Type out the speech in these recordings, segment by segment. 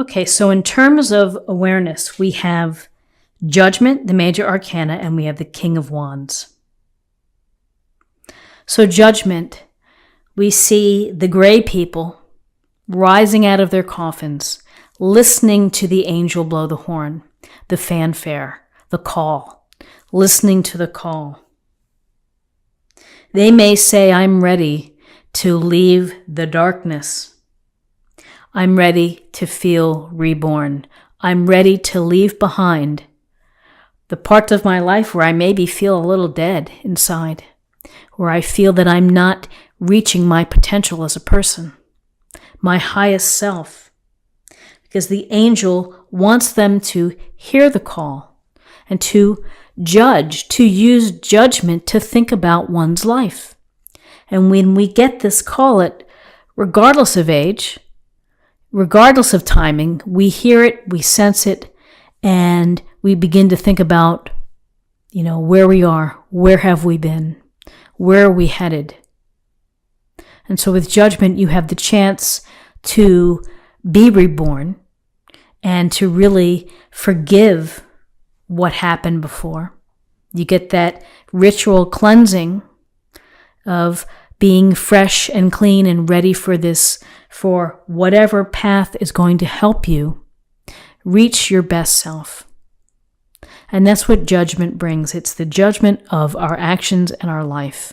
Okay, so in terms of awareness, we have Judgment, the major arcana, and we have the King of Wands. So Judgment, we see the gray people rising out of their coffins, listening to the angel blow the horn, the fanfare, the call, listening to the call. They may say, I'm ready to leave the darkness. I'm ready to feel reborn. I'm ready to leave behind the part of my life where I maybe feel a little dead inside, where I feel that I'm not reaching my potential as a person, my highest self. Because the angel wants them to hear the call and to judge, to use judgment to think about one's life. And when we get this call, regardless of age, regardless of timing, we hear it, we sense it, and we begin to think about, where we are, where have we been, where are we headed. And so with Judgment, you have the chance to be reborn and to really forgive what happened before. You get that ritual cleansing of being fresh and clean and ready for whatever path is going to help you reach your best self. And that's what Judgment brings. It's the judgment of our actions and our life.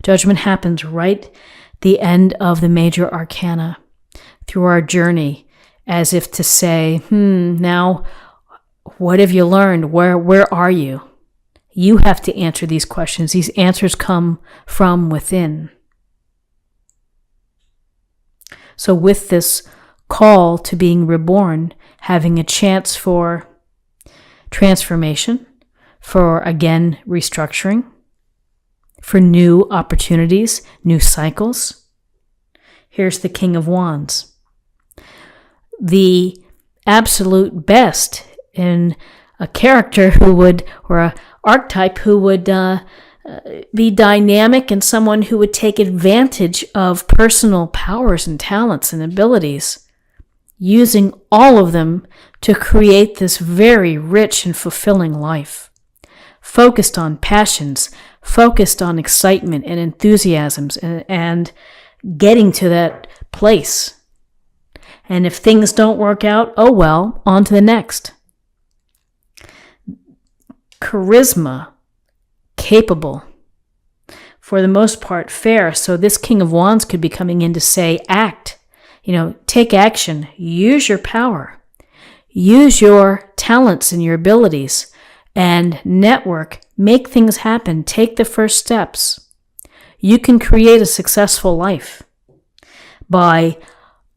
Judgment happens right at the end of the major arcana through our journey, as if to say, now what have you learned? Where are you? You have to answer these questions. These answers come from within. So with this call to being reborn, having a chance for transformation, for, again, restructuring, for new opportunities, new cycles. Here's the King of Wands. The absolute best in a character or an archetype who would be dynamic and someone who would take advantage of personal powers and talents and abilities, using all of them to create this very rich and fulfilling life, focused on passions, focused on excitement and enthusiasms and getting to that place. And if things don't work out, oh well, on to the next. Charisma, capable, for the most part fair. So this King of Wands could be coming in to say, act, take action, use your power, use your talents and your abilities, and network, make things happen, take the first steps. You can create a successful life by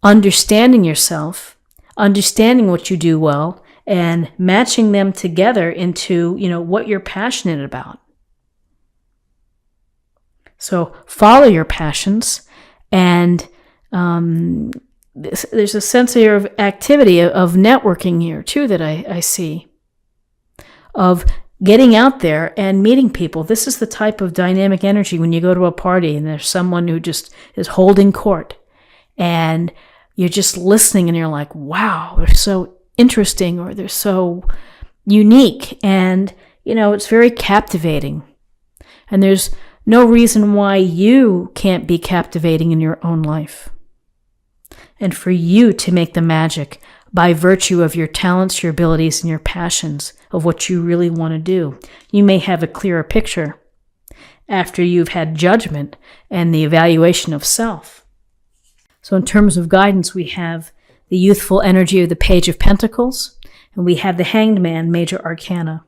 understanding yourself, understanding what you do well, and matching them together into, what you're passionate about. So follow your passions, and there's a sense here of activity, of networking here too that I see, of getting out there and meeting people. This is the type of dynamic energy when you go to a party and there's someone who just is holding court and you're just listening and you're like, wow, they're so interesting, or they're so unique, and it's very captivating. And there's no reason why you can't be captivating in your own life. And for you to make the magic by virtue of your talents, your abilities, and your passions of what you really want to do. You may have a clearer picture after you've had Judgment and the evaluation of self. So in terms of guidance, we have the youthful energy of the Page of Pentacles, and we have the Hanged Man, major arcana.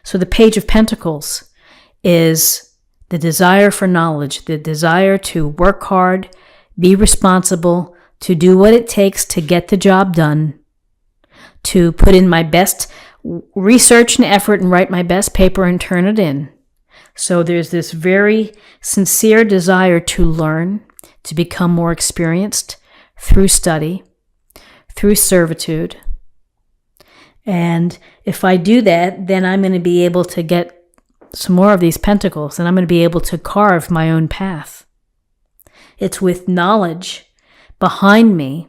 So the Page of Pentacles is the desire for knowledge, the desire to work hard, be responsible, to do what it takes to get the job done, to put in my best research and effort and write my best paper and turn it in. So there's this very sincere desire to learn, to become more experienced through study, through servitude. And if I do that, then I'm going to be able to get some more of these pentacles, and I'm going to be able to carve my own path. It's with knowledge behind me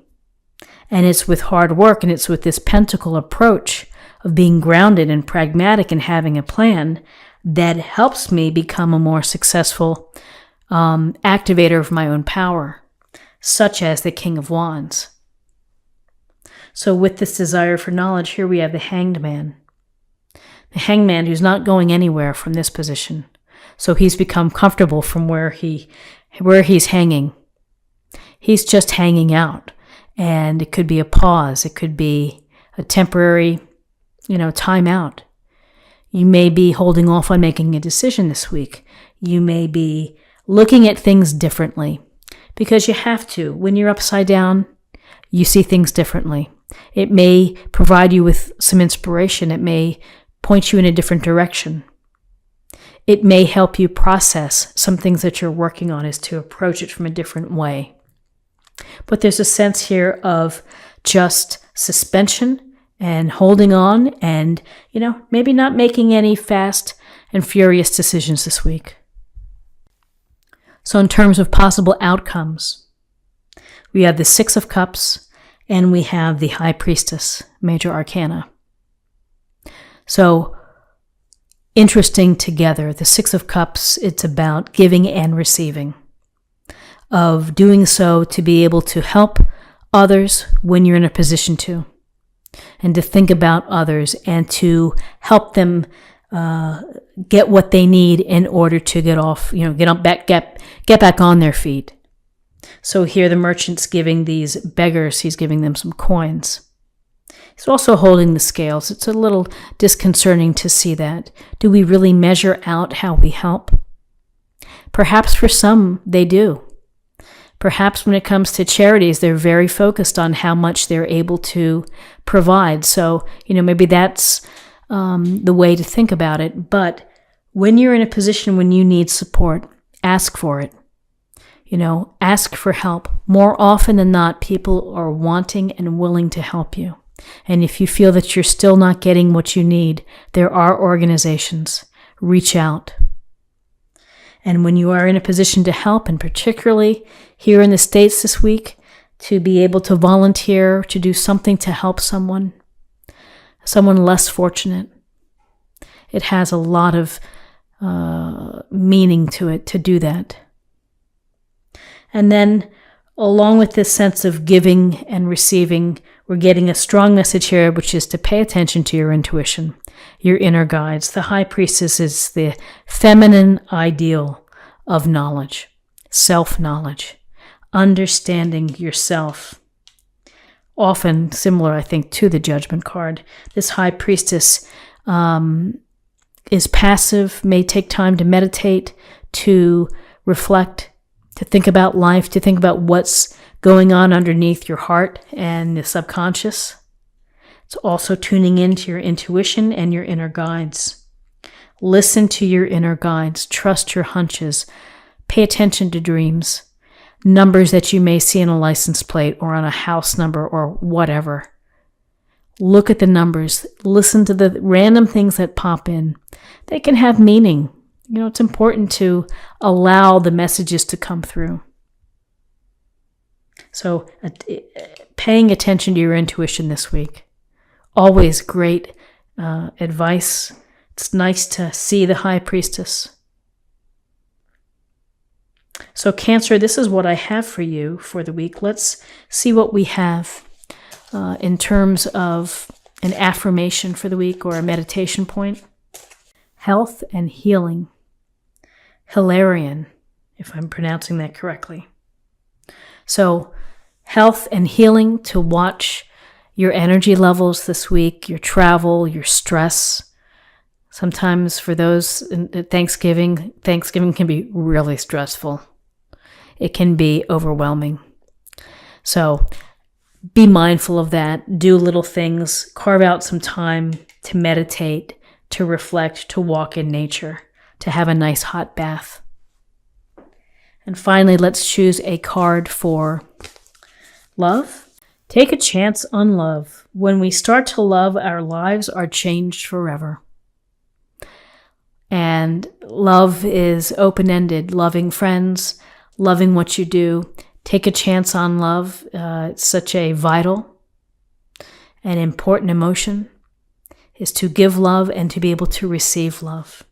And it's with hard work, and it's with this pentacle approach of being grounded and pragmatic and having a plan that helps me become a more successful activator of my own power, such as the King of Wands. So with this desire for knowledge, here we have the Hanged Man. The Hanged Man who's not going anywhere from this position. So he's become comfortable from where he's hanging. He's just hanging out. And it could be a pause. It could be a temporary, time out. You may be holding off on making a decision this week. You may be looking at things differently because you have to. When you're upside down, you see things differently. It may provide you with some inspiration. It may point you in a different direction. It may help you process some things that you're working on, is to approach it from a different way. But there's a sense here of just suspension and holding on and, maybe not making any fast and furious decisions this week. So in terms of possible outcomes, we have the Six of Cups and we have the High Priestess, Major Arcana. So interesting together. The Six of Cups, it's about giving and receiving, of doing so to be able to help others when you're in a position to, and to think about others and to help them get what they need in order to get back on their feet. So here the merchant's giving these beggars, he's giving them some coins. He's also holding the scales. It's a little disconcerting to see that. Do we really measure out how we help? Perhaps for some, they do. Perhaps when it comes to charities, they're very focused on how much they're able to provide. So, maybe that's the way to think about it. But when you're in a position when you need support, ask for it. Ask for help. More often than not, people are wanting and willing to help you. And if you feel that you're still not getting what you need, there are organizations. Reach out. And when you are in a position to help, and particularly here in the States this week, to be able to volunteer, to do something to help someone less fortunate, it has a lot of meaning to it to do that. And then along with this sense of giving and receiving, we're getting a strong message here, which is to pay attention to your intuition, your inner guides. The High Priestess is the feminine ideal of knowledge, self-knowledge, understanding yourself. Often similar, I think, to the Judgment card. This High Priestess is passive, may take time to meditate, to reflect, to think about life, to think about what's going on underneath your heart and the subconscious. It's also tuning into your intuition and your inner guides. Listen to your inner guides. Trust your hunches. Pay attention to dreams, numbers that you may see on a license plate or on a house number or whatever. Look at the numbers. Listen to the random things that pop in. They can have meaning. It's important to allow the messages to come through. So paying attention to your intuition this week. Always great advice. It's nice to see the High Priestess. So Cancer, this is what I have for you for the week. Let's see what we have in terms of an affirmation for the week or a meditation point. Health and healing. Hilarion, if I'm pronouncing that correctly. So health and healing, to watch your energy levels this week, your travel, your stress. Sometimes for those at Thanksgiving can be really stressful. It can be overwhelming. So be mindful of that. Do little things. Carve out some time to meditate, to reflect, to walk in nature, to have a nice hot bath. And finally, let's choose a card for love. Take a chance on love. When we start to love, our lives are changed forever. And love is open-ended. Loving friends, loving what you do. Take a chance on love. It's such a vital an important emotion is to give love and to be able to receive love.